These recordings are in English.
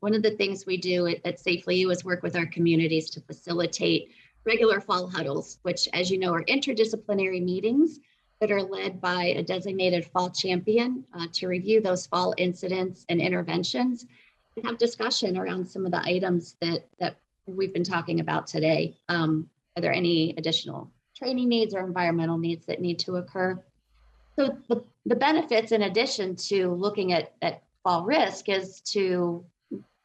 One of the things we do at SafelyYou is work with our communities to facilitate regular fall huddles, which, as you know, are interdisciplinary meetings that are led by a designated fall champion to review those fall incidents and interventions and have discussion around some of the items that we've been talking about today. Are there any additional training needs or environmental needs that need to occur? So the benefits, in addition to looking at fall risk, is to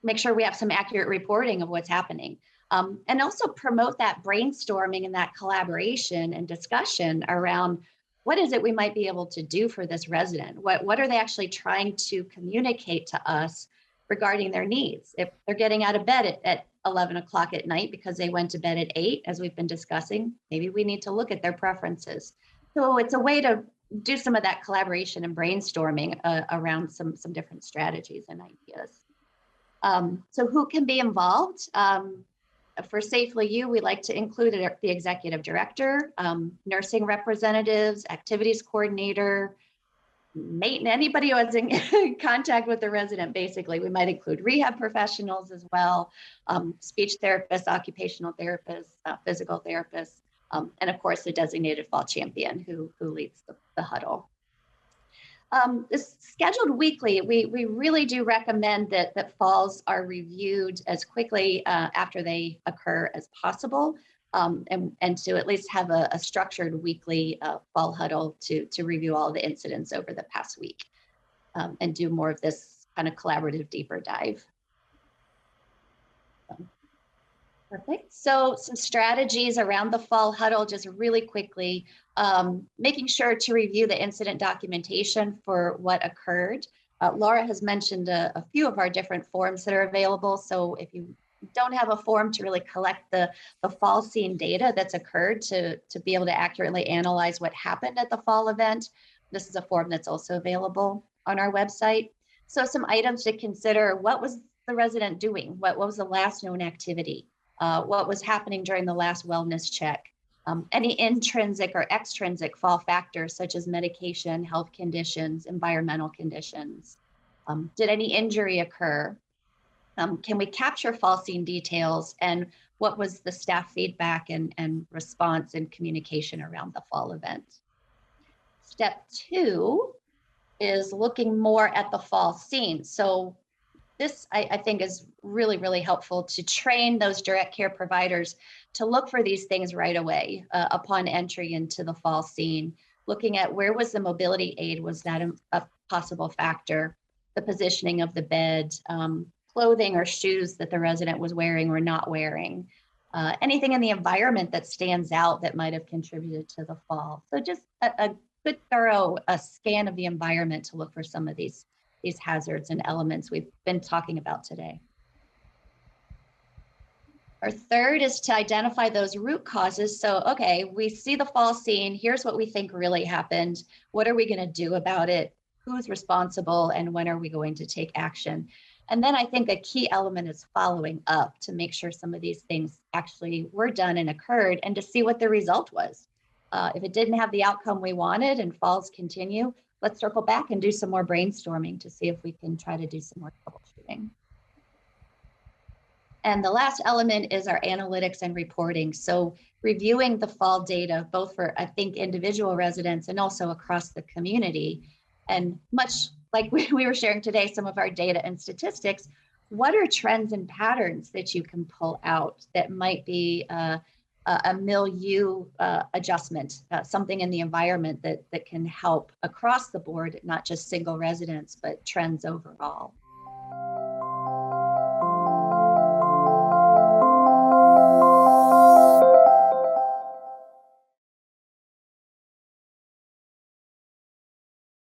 make sure we have some accurate reporting of what's happening. And also promote that brainstorming and that collaboration and discussion around what is it we might be able to do for this resident? What are they actually trying to communicate to us regarding their needs? If they're getting out of bed at 11 o'clock at night because they went to bed at 8, as we've been discussing, maybe we need to look at their preferences. So it's a way to do some of that collaboration and brainstorming around some different strategies and ideas. So who can be involved? For SafelyYou, we like to include the executive director, nursing representatives, activities coordinator, anybody who is in contact with the resident, basically. We might include rehab professionals as well, speech therapists, occupational therapists, physical therapists, and of course, the designated fall champion who leads the huddle. It's scheduled weekly. We really do recommend that falls are reviewed as quickly after they occur as possible, and to at least have a structured weekly fall huddle to review all the incidents over the past week and do more of this kind of collaborative deeper dive. Perfect. So some strategies around the fall huddle, just really quickly, making sure to review the incident documentation for what occurred. Laura has mentioned a few of our different forms that are available. So if you don't have a form to really collect the fall scene data that's occurred to be able to accurately analyze what happened at the fall event, this is a form that's also available on our website. So some items to consider: what was the resident doing? What was the last known activity? What was happening during the last wellness check? Any intrinsic or extrinsic fall factors such as medication, health conditions, environmental conditions. Did any injury occur? Can we capture fall scene details? And what was the staff feedback and response and communication around the fall event? Step 2 is looking more at the fall scene. So this, I think, is really, really helpful to train those direct care providers to look for these things right away upon entry into the fall scene, looking at where was the mobility aid, was that a possible factor, the positioning of the bed, clothing or shoes that the resident was wearing or not wearing, anything in the environment that stands out that might have contributed to the fall. So just a good thorough scan of the environment to look for some of these hazards and elements we've been talking about today. Our third is to identify those root causes. So, okay, we see the fall scene. Here's what we think really happened. What are we going to do about it? Who's responsible? And when are we going to take action? And then I think a key element is following up to make sure some of these things actually were done and occurred, and to see what the result was. If it didn't have the outcome we wanted and falls continue, let's circle back and do some more brainstorming to see if we can try to do some more troubleshooting. And the last element is our analytics and reporting. So reviewing the fall data, both for, I think, individual residents and also across the community. And much like we were sharing today, some of our data and statistics, what are trends and patterns that you can pull out that might be a milieu adjustment, something in the environment that can help across the board, not just single residents, but trends overall.